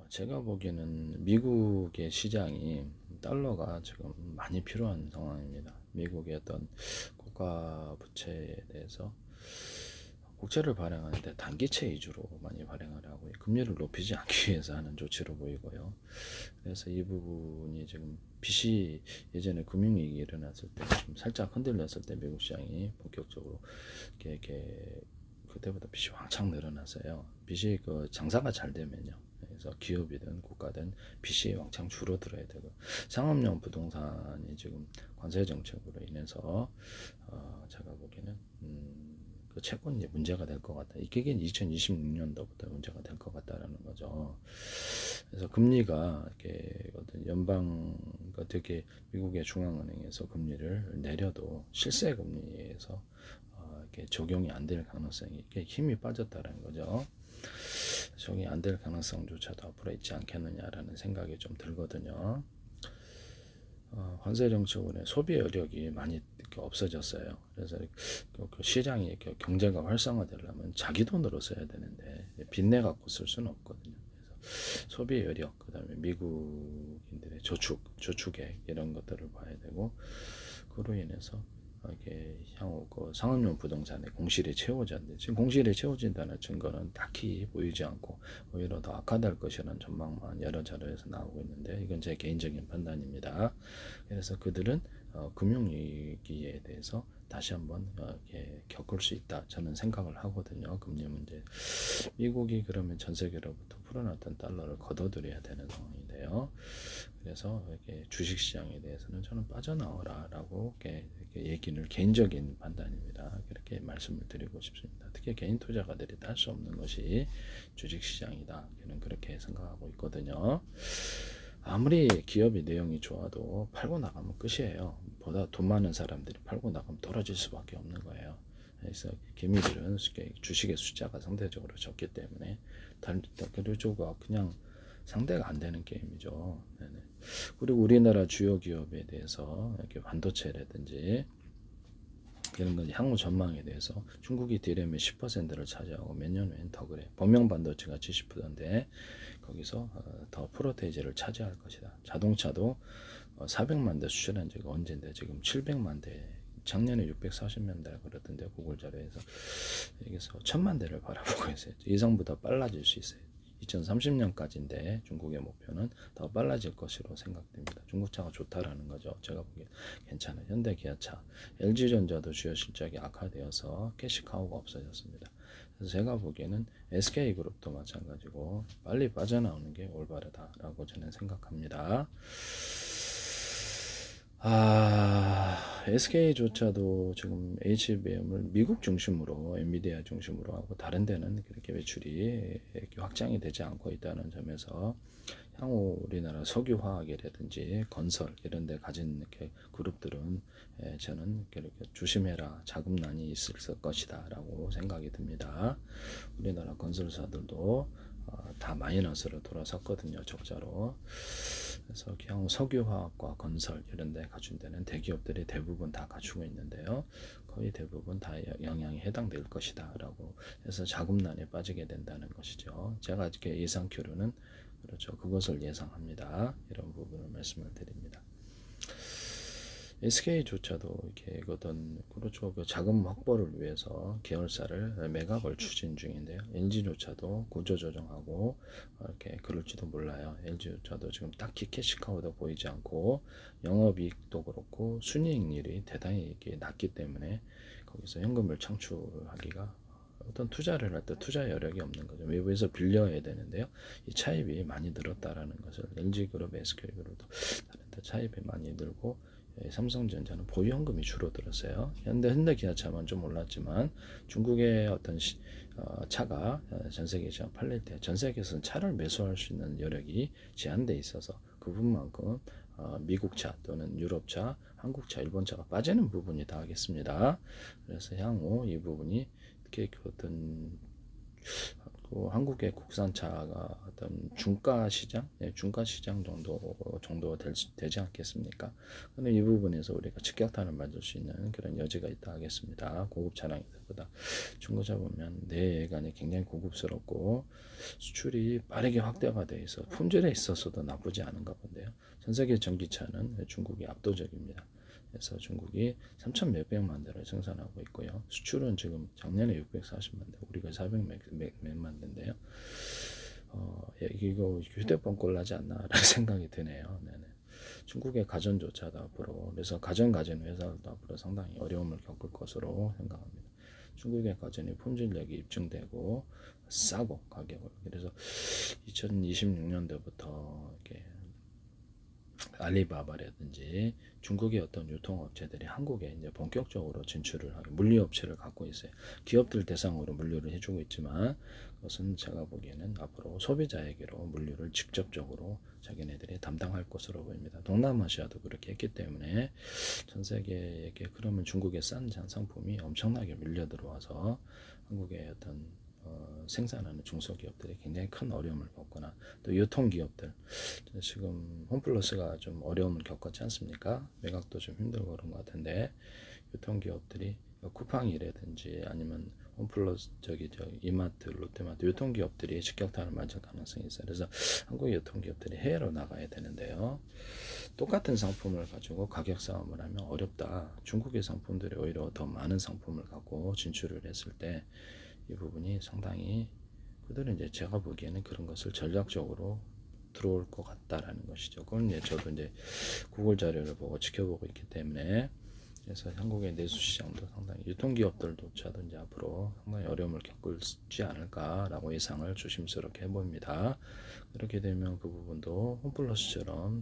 제가 보기에는 미국의 시장이 달러가 지금 많이 필요한 상황입니다. 미국의 어떤 국가 부채에 대해서 국채를 발행하는데 단기채 위주로 많이 발행을 하고 금리를 높이지 않기 위해서 하는 조치로 보이고요. 그래서 이 부분이 지금 빚이 예전에 금융위기 일어났을 때 좀 살짝 흔들렸을 때 미국 시장이 본격적으로 이렇게 그때보다 빚이 왕창 늘어나서요. 빚이 그 장사가 잘 되면요. 그래서 기업이든 국가든 빚이 왕창 줄어들어야 되고 상업용 부동산이 지금 관세 정책으로 인해서 제가 보기에는 그 채권이 문제가 될 것 같다. 이게 2026년도부터 문제가 될 것 같다라는 거죠. 그래서 금리가 이렇게 어떤 연방 특히 미국의 중앙은행에서 금리를 내려도 실세 금리에서 이렇게 적용이 안 될 가능성이 이렇게 힘이 빠졌다는 거죠. 적용이 안 될 가능성조차도 앞으로 있지 않겠느냐라는 생각이 좀 들거든요. 관세 정책으로 소비 여력이 많이 없어졌어요. 그래서 그 시장이 경제가 활성화되려면 자기 돈으로 써야 되는데 빚내 갖고 쓸 수는 없거든요. 그래서 소비 여력, 그다음에 미국인들의 저축액 이런 것들을 봐야 되고 그로 인해서 이게 향후 그 상업용 부동산의 공실이 채워졌는데 지금 공실이 채워진다는 증거는 딱히 보이지 않고 오히려 더 악화될 것이라는 전망만 여러 자료에서 나오고 있는데 이건 제 개인적인 판단입니다. 그래서 그들은 금융위기에 대해서 다시 한번 겪을 수 있다 저는 생각을 하거든요. 금리 문제 미국이 그러면 전 세계로부터 풀어놨던 달러를 걷어들여야 되는 상황인데요. 그래서 이렇게 주식시장에 대해서는 저는 빠져나오라 라고 이렇게 얘기를 개인적인 판단입니다. 그렇게 말씀을 드리고 싶습니다. 특히 개인 투자가들이 할 수 없는 것이 주식시장이다. 저는 그렇게 생각하고 있거든요. 아무리 기업의 내용이 좋아도 팔고 나가면 끝이에요. 보다 돈 많은 사람들이 팔고 나가면 떨어질 수밖에 없는 거예요. 그래서 개미들은 주식의 숫자가 상대적으로 적기 때문에 그리고 그냥 상대가 안 되는 게임이죠. 네네. 그리고 우리나라 주요 기업에 대해서 이렇게 반도체라든지 이런 건 향후 전망에 대해서 중국이 디램의 10%를 차지하고 몇 년 후엔 더 그래. 범용 반도체가 70%인데 거기서 더 프로테이지를 차지할 것이다. 자동차도 400만 대 수출한 지가 언젠데 지금 700만 대 작년에 640만 대 그러던데 구글 자료에서 여기서 1000만 대를 바라보고 있어요. 예상보다 빨라질 수 있어요. 2030년까지인데 중국의 목표는 더 빨라질 것으로 생각됩니다. 중국차가 좋다라는 거죠. 제가 보기엔 괜찮아요. 현대, 기아차, LG전자도 주요 실적이 악화되어서 캐시카우가 없어졌습니다. 그래서 제가 보기에는 SK그룹도 마찬가지고 빨리 빠져나오는 게 올바르다라고 저는 생각합니다. SK조차도 지금 HBM을 미국 중심으로 엔비디아 중심으로 하고 다른 데는 그렇게 매출이 이렇게 확장이 되지 않고 있다는 점에서 향후 우리나라 석유화학이라든지 건설 이런 데 가진 이렇게 그룹들은 저는 이렇게 조심해라 자금난이 있을 것이다 라고 생각이 듭니다. 우리나라 건설사들도 다 마이너스로 돌아섰거든요. 적자로. 그래서 향후 석유화학과 건설 이런 데 갖춘 데는 대기업들이 대부분 다 갖추고 있는데요. 거의 대부분 다 영향이 해당될 것이다 라고 해서 자금난에 빠지게 된다는 것이죠. 제가 이렇게 예상키로는 그렇죠. 그것을 예상합니다. 이런 부분을 말씀을 드립니다. SK조차도 이렇게 어떤 그렇죠. 그 자금 확보를 위해서 계열사를 매각을 추진 중인데요. LG조차도 구조조정하고 이렇게 그럴지도 몰라요. LG조차도 지금 딱히 캐시카우도 보이지 않고 영업이익도 그렇고 순이익률이 대단히 이렇게 낮기 때문에 거기서 현금을 창출하기가 어떤 투자를 할 때 투자 여력이 없는 거죠. 외부에서 빌려야 되는데요. 이 차입이 많이 늘었다라는 것을 LG그룹, SK그룹도 다른데 차입이 많이 늘고 삼성전자는 보유현금이 줄어들었어요. 현대기아차만 좀 올랐지만 중국의 어떤 차가 전 세계 시장 팔릴 때 전 세계에서는 차를 매수할 수 있는 여력이 제한돼 있어서 그 부분만큼 미국차 또는 유럽차, 한국차, 일본차가 빠지는 부분이 다 하겠습니다. 그래서 향후 이 부분이 특히 어떤 그 한국의 국산차가 어떤 중가 시장, 중가 시장 정도 되지 않겠습니까? 근데 이 부분에서 우리가 직격탄을 맞을 수 있는 그런 여지가 있다 하겠습니다. 고급 차량보다 중고차 보면 내외관이 굉장히 고급스럽고 수출이 빠르게 확대가 돼 있어 품질에 있어서도 나쁘지 않은가 본데요. 전 세계 전기차는 중국이 압도적입니다. 그래서 중국이 3천 몇백만 대를 생산하고 있고요. 수출은 지금 작년에 640만 대, 우리가 400 몇만 대인데요. 이거 휴대폰 꼴나지 않나라는 생각이 드네요. 네네. 중국의 가전조차도 앞으로, 그래서 가전 회사도 앞으로 상당히 어려움을 겪을 것으로 생각합니다. 중국의 가전이 품질력이 입증되고 싸고 가격을, 그래서 2026년도부터 이렇게 알리바바라든지 중국의 어떤 유통업체들이 한국에 이제 본격적으로 진출을 하게, 물류업체를 갖고 있어요. 기업들 대상으로 물류를 해주고 있지만 그것은 제가 보기에는 앞으로 소비자에게로 물류를 직접적으로 자기네들이 담당할 것으로 보입니다. 동남아시아도 그렇게 했기 때문에 전 세계에게, 그러면 중국의 싼 상품이 엄청나게 밀려 들어와서 한국의 어떤 생산하는 중소기업들이 굉장히 큰 어려움을 겪거나, 또 유통기업들, 지금 홈플러스가 좀 어려움을 겪었지 않습니까? 매각도 좀 힘들고 그런 것 같은데, 유통기업들이 쿠팡이라든지 아니면 홈플러스 이마트, 롯데마트 유통기업들이 직격탄을 맞을 가능성이 있어요. 그래서 한국 유통기업들이 해외로 나가야 되는데요. 똑같은 상품을 가지고 가격 싸움을 하면 어렵다. 중국의 상품들이 오히려 더 많은 상품을 갖고 진출을 했을 때 이 부분이 상당히, 그들은 이제 제가 보기에는 그런 것을 전략적으로 들어올 것 같다라는 것이죠. 그건 이제 저도 이제 구글 자료를 보고 지켜보고 있기 때문에, 그래서 한국의 내수 시장도 상당히, 유통기업들조차도 이제 앞으로 상당히 어려움을 겪을지 않을까라고 예상을 조심스럽게 해봅니다. 그렇게 되면 그 부분도 홈플러스처럼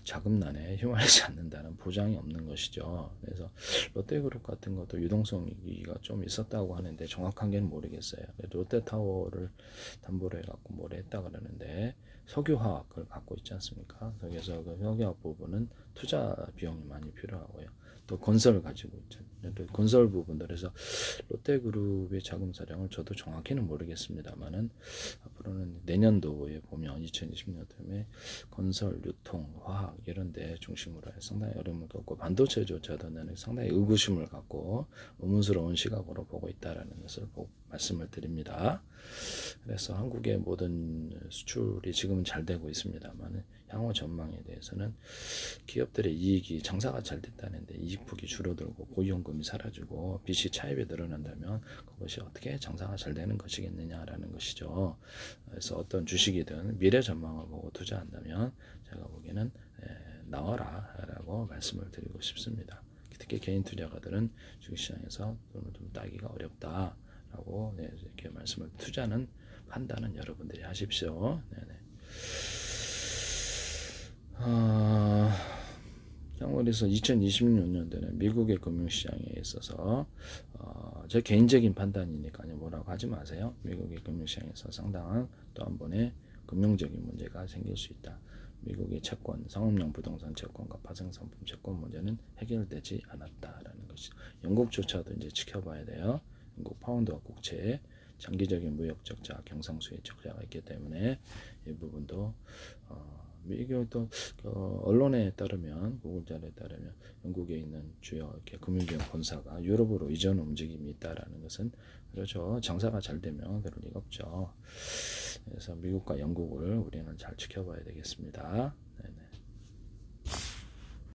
자금난에 휘말리지 않는다는 보장이 없는 것이죠. 그래서 롯데그룹 같은 것도 유동성이가 좀 있었다고 하는데 정확한게는 모르겠어요. 롯데타워를 담보로 해갖고 뭘 했다 그러는데 석유화학을 갖고 있지 않습니까? 그래서 그 석유화학 부분은 투자 비용이 많이 필요하고요. 또 건설을 가지고 있죠. 또 건설 부분들에서 롯데그룹의 자금 사량을 저도 정확히는 모르겠습니다만은 앞으로는 내년도에 보면 2020년도에 건설, 유통, 화학 이런 데 중심으로 상당히 어려움을 겪고, 반도체조차도 나는 상당히 의구심을 갖고 의문스러운 시각으로 보고 있다라는 것을 말씀을 드립니다. 그래서 한국의 모든 수출이 지금은 잘 되고 있습니다만 향후 전망에 대해서는 기업들의 이익이, 장사가 잘 됐다는데 이익폭이 줄어들고 고위험금이 사라지고 빚이 차입에 늘어난다면 그것이 어떻게 장사가 잘 되는 것이겠느냐라는 것이죠. 그래서 어떤 주식이든 미래 전망을 보고 투자한다면 제가 보기에는 나와라 라고 말씀을 드리고 싶습니다. 특히 개인 투자가들은 주식시장에서 돈을 좀 따기가 어렵다 라고 이렇게 말씀을, 투자는 판단은 여러분들이 하십시오. 네네. 그래서 2026년도는 미국의 금융시장에 있어서 제 개인적인 판단이니까요, 뭐라고 하지 마세요. 미국의 금융시장에서 상당한 또 한 번의 금융적인 문제가 생길 수 있다. 미국의 채권, 상업용 부동산 채권과 파생상품 채권 문제는 해결되지 않았다라는 것이, 영국조차도 이제 지켜봐야 돼요. 영국 파운드와 국채에 장기적인 무역 적자, 경상수의 적자가 있기 때문에 이 부분도 미국도 언론에 따르면, 구글 자료에 따르면 영국에 있는 주요 이렇게 금융기업 본사가 유럽으로 이전 움직임이 있다라는 것은, 그렇죠. 장사가 잘 되면 그럴 리가 없죠. 그래서 미국과 영국을 우리는 잘 지켜봐야 되겠습니다. 네네.